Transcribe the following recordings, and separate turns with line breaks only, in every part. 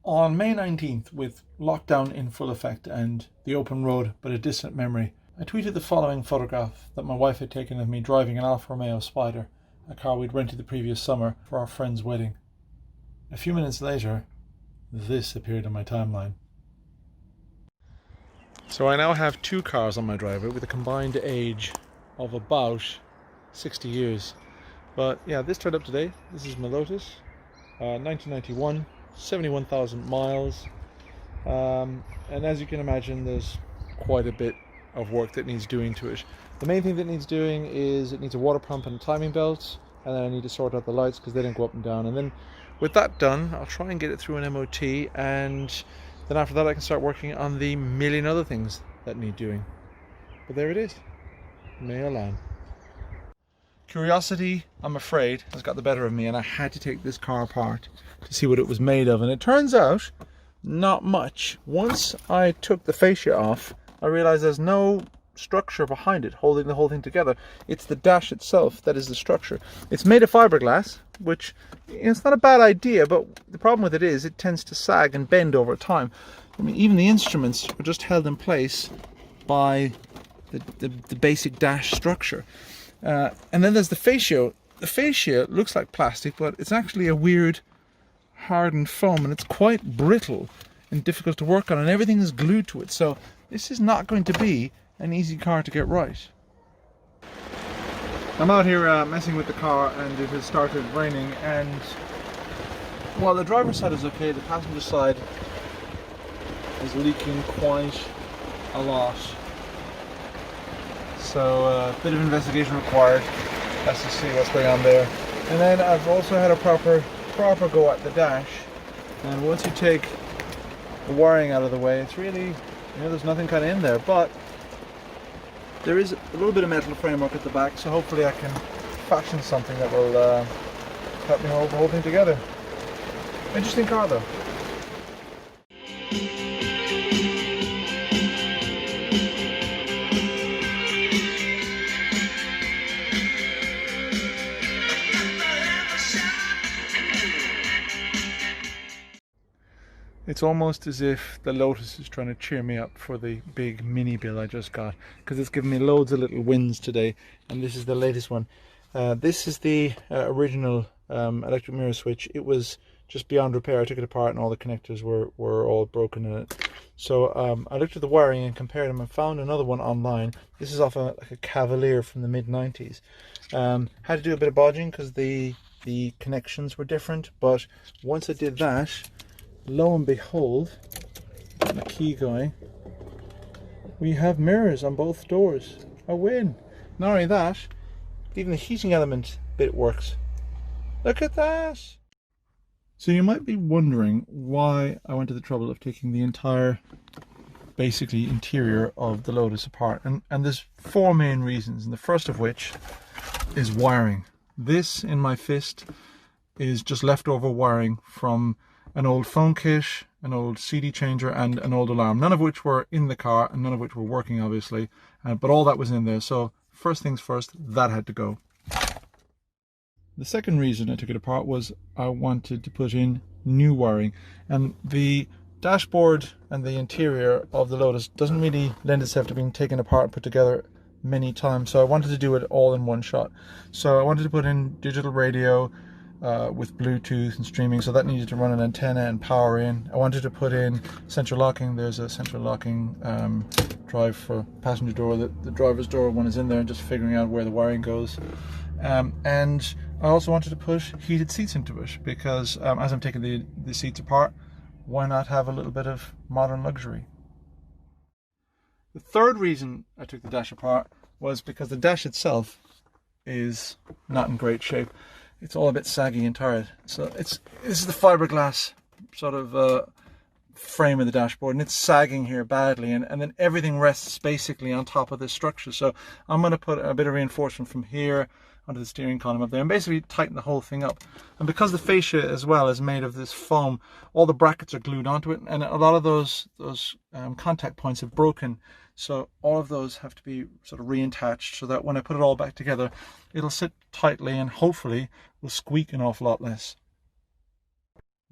On May 19th, with lockdown in full effect and the open road but a distant memory, I tweeted the following photograph that my wife had taken of me driving an Alfa Romeo Spider, a car we'd rented the previous summer for our friend's wedding. A few minutes later, this appeared on my timeline. So I now have two cars on my driveway with a combined age of about 60 years. But yeah, this turned up today. This is my Lotus, 1991, 71,000 miles. And as you can imagine, there's quite a bit of work that needs doing to it. The main thing that needs doing is it needs a water pump and a timing belt, and then I need to sort out the lights because they don't go up and down. And then with that done, I'll try and get it through an MOT, and then after that I can start working on the million other things that need doing. But there it is, May Elan. Curiosity, I'm afraid, has got the better of me, and I had to take this car apart to see what it was made of, and it turns out not much. Once I took the fascia off, I realized there's no structure behind it holding the whole thing together. It's the dash itself that is the structure. It's made of fiberglass, which it's not a bad idea, but the problem with it is it tends to sag and bend over time. I mean, even the instruments are just held in place by the basic dash structure. And then there's the fascia. The fascia looks like plastic, but it's actually a weird hardened foam, and it's quite brittle and difficult to work on, and everything is glued to it. So this is not going to be an easy car to get right. I'm out here messing with the car, and it has started raining, and while the driver's side is okay, the passenger side is leaking quite a lot. So a bit of investigation required as to see what's going on there. And then I've also had a proper go at the dash, and once you take the wiring out of the way, it's really, there's nothing kind of in there, but there is a little bit of metal framework at the back, so hopefully I can fashion something that will help me hold the whole thing together. Interesting car though. It's almost as if the Lotus is trying to cheer me up for the big mini bill I just got, because it's given me loads of little wins today, and this is the latest one. This is the original electric mirror switch. It was just beyond repair. I took it apart and all the connectors were all broken in it. So I looked at the wiring and compared them and found another one online. This is off like a Cavalier from the mid-90s. Had to do a bit of bodging because the connections were different, but once I did that, lo and behold, get my key going, we have mirrors on both doors. A win. Not only that, even the heating element bit works. Look at that! So you might be wondering why I went to the trouble of taking the entire, basically, interior of the Lotus apart. And there's four main reasons, and the first of which is wiring. This, in my fist, is just leftover wiring from an old phone kit, an old CD changer, and an old alarm, none of which were in the car and none of which were working, obviously, but all that was in there. So first things first, that had to go. The second reason I took it apart was I wanted to put in new wiring, and the dashboard and the interior of the Lotus doesn't really lend itself to being taken apart and put together many times, so I wanted to do it all in one shot. So I wanted to put in digital radio with Bluetooth and streaming, so that needed to run an antenna and power in. I wanted to put in central locking. There's a central locking drive for passenger door. The driver's door one is in there, and just figuring out where the wiring goes. And I also wanted to put heated seats into it because as I'm taking the seats apart, why not have a little bit of modern luxury? The third reason I took the dash apart was because the dash itself is not in great shape. It's all a bit saggy and tired. So this is the fiberglass sort of frame of the dashboard, and it's sagging here badly, and then everything rests basically on top of this structure. So I'm going to put a bit of reinforcement from here onto the steering column up there and basically tighten the whole thing up. And because the fascia as well is made of this foam, all the brackets are glued onto it, and a lot of those contact points have broken. So all of those have to be sort of reattached so that when I put it all back together, it'll sit tightly and hopefully will squeak an awful lot less.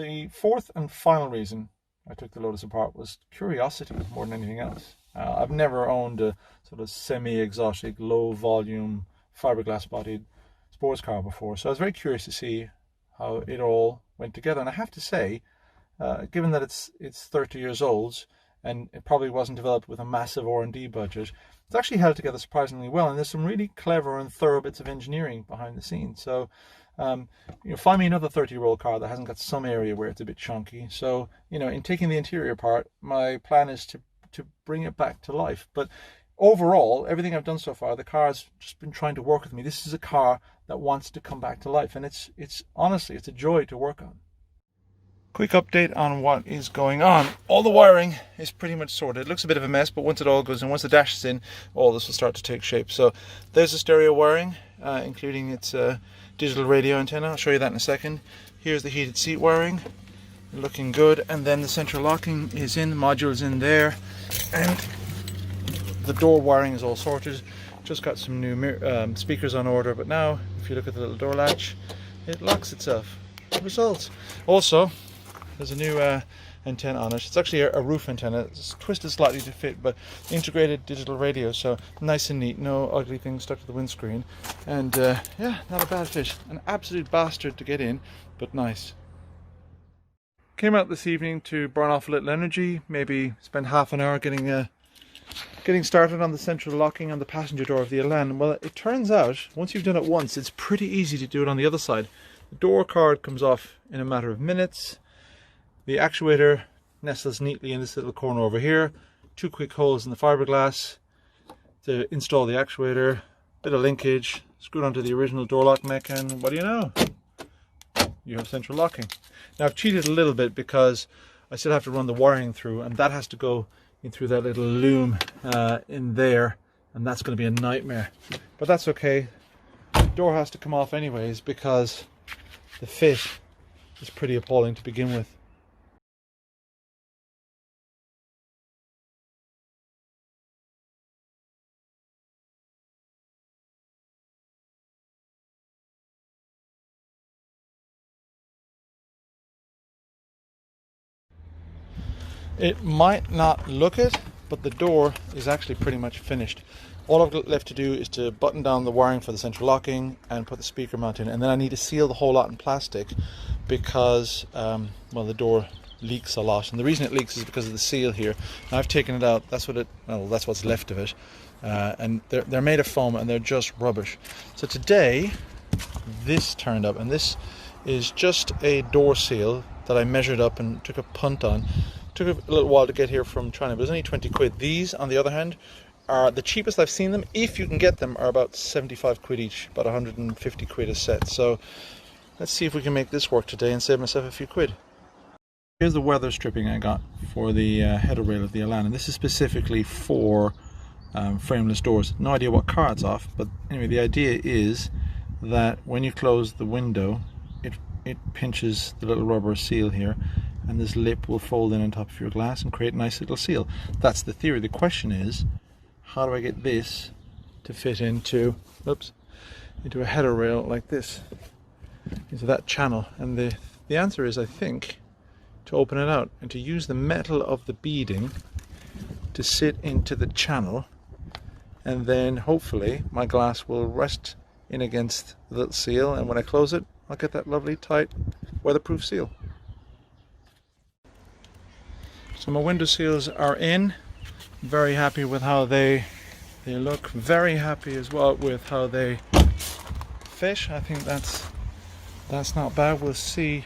the fourth and final reason I took the Lotus apart was curiosity more than anything else. I've never owned a sort of semi-exotic, low-volume, fiberglass-bodied sports car before, so I was very curious to see how it all went together. And I have to say, given that it's 30 years old and it probably wasn't developed with a massive R&D budget, it's actually held together surprisingly well, and there's some really clever and thorough bits of engineering behind the scenes. So find me another 30-year-old car that hasn't got some area where it's a bit chunky. So in taking the interior apart, my plan is to bring it back to life. But overall, everything I've done so far, the car's just been trying to work with me. This is a car that wants to come back to life, and it's honestly, it's a joy to work on. Quick update on what is going on. All the wiring is pretty much sorted. It looks a bit of a mess, but once it all goes in, once the dash is in, all this will start to take shape. So there's the stereo wiring, including its digital radio antenna. I'll show you that in a second. Here's the heated seat wiring, looking good. And then the central locking is in, the module is in there, and the door wiring is all sorted. Just got some new speakers on order, but now if you look at the little door latch, it locks itself. Results. Also, there's a new antenna on it. It's actually a roof antenna. It's twisted slightly to fit, but integrated digital radio, so nice and neat. No ugly things stuck to the windscreen. And yeah, not a bad fit. An absolute bastard to get in, but nice. Came out this evening to burn off a little energy, maybe spend half an hour getting started on the central locking on the passenger door of the Elan. Well, it turns out, once you've done it once, it's pretty easy to do it on the other side. The door card comes off in a matter of minutes. The actuator nestles neatly in this little corner over here. 2 quick holes in the fiberglass to install the actuator. Bit of linkage, screwed onto the original door lock neck, and what do you know? You have central locking. Now I've cheated a little bit because I still have to run the wiring through, and that has to go in through that little loom in there, and that's going to be a nightmare. But that's okay. The door has to come off anyways because the fit is pretty appalling to begin with. It might not look it, but the door is actually pretty much finished. All I've got left to do is to button down the wiring for the central locking and put the speaker mount in, and then I need to seal the whole lot in plastic because well, the door leaks a lot, and the reason it leaks is because of the seal here. Now I've taken it out. That's what's left of it, and they're made of foam and they're just rubbish. So today this turned up, and this is just a door seal that I measured up and took a punt on. Took a little while to get here from China, but it was only 20 quid. These, on the other hand, are the cheapest I've seen them. If you can get them, are about 75 quid each, about 150 quid a set. So let's see if we can make this work today and save myself a few quid. Here's the weather stripping I got for the header rail of the Elan, and this is specifically for frameless doors. No idea what car it's off, but anyway, the idea is that when you close the window, it pinches the little rubber seal here, and this lip will fold in on top of your glass and create a nice little seal. That's the theory. The question is, how do I get this to fit into a header rail like this, into that channel? And the answer is, I think, to open it out and to use the metal of the beading to sit into the channel, and then hopefully my glass will rest in against the little seal, and when I close it, I'll get that lovely tight weatherproof seal. So my window seals are in. Very happy with how they look. Very happy as well with how they fit. I think that's not bad. We'll see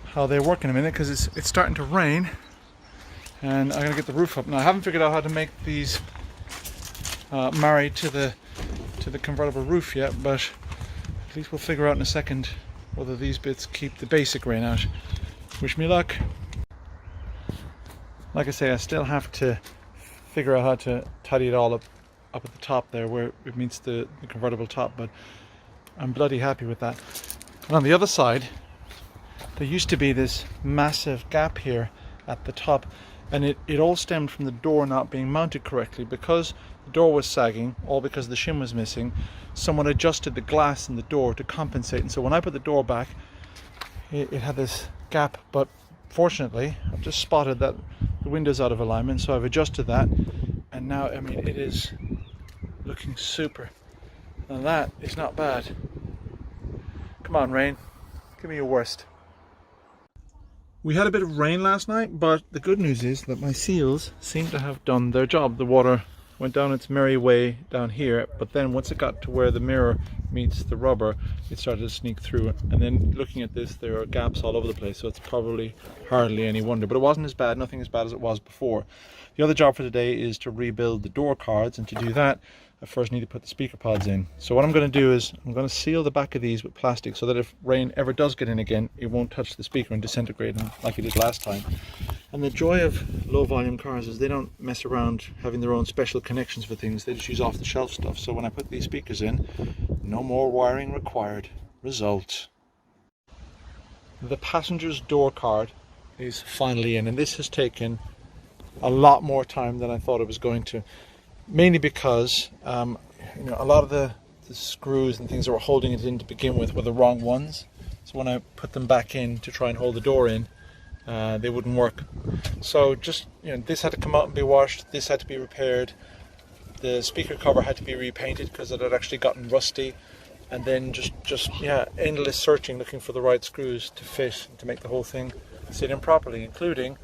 how they work in a minute because it's starting to rain, and I'm gonna get the roof up. Now I haven't figured out how to make these married to the convertible roof yet, but at least we'll figure out in a second whether these bits keep the basic rain out. Wish me luck. Like I say, I still have to figure out how to tidy it all up at the top there where it meets the convertible top, but I'm bloody happy with that. And on the other side, there used to be this massive gap here at the top, and it all stemmed from the door not being mounted correctly. Because the door was sagging, all because the shim was missing, someone adjusted the glass in the door to compensate, and so when I put the door back, it had this gap, but fortunately I've just spotted that the window's out of alignment, so I've adjusted that, and now, I mean, it is looking super. Now that is not bad. Come on, rain, give me your worst. We had a bit of rain last night, but the good news is that my seals seem to have done their job. The water went down its merry way down here, but then once it got to where the mirror meets the rubber, it started to sneak through. And then looking at this, there are gaps all over the place, so it's probably hardly any wonder. But it wasn't as bad, nothing as bad as it was before. The other job for today is to rebuild the door cards, and to do that, I first need to put the speaker pods in. So what I'm going to do is I'm going to seal the back of these with plastic so that if rain ever does get in again, it won't touch the speaker and disintegrate them like it did last time. And the joy of low volume cars is they don't mess around having their own special connections for things. They just use off the shelf stuff. So when I put these speakers in, no more wiring required. Result: the passenger's door card is finally in, and this has taken a lot more time than I thought it was going to. Mainly because you know, a lot of the screws and things that were holding it in to begin with were the wrong ones. So when I put them back in to try and hold the door in, they wouldn't work. So just, you know, this had to come out and be washed. This had to be repaired. The speaker cover had to be repainted because it had actually gotten rusty. And then just yeah, endless searching looking for the right screws to fit and to make the whole thing sit in properly, including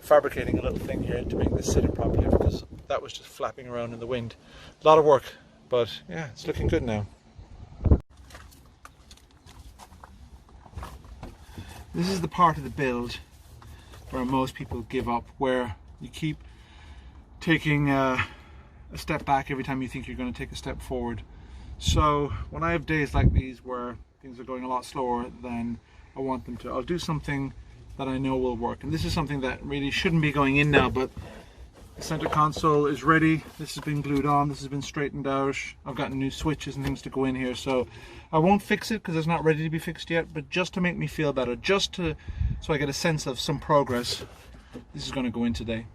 fabricating a little thing here to make this sit in properly, because that was just flapping around in the wind. A lot of work, but yeah, it's looking good now. This is the part of the build where most people give up, where you keep taking a step back every time you think you're going to take a step forward. So when I have days like these where things are going a lot slower than I want them to, I'll do something that I know will work. And this is something that really shouldn't be going in now, but the center console is ready. This has been glued on, this has been straightened out. I've got new switches and things to go in here, so I won't fix it because it's not ready to be fixed yet, but just to make me feel better, so I get a sense of some progress, this is going to go in today.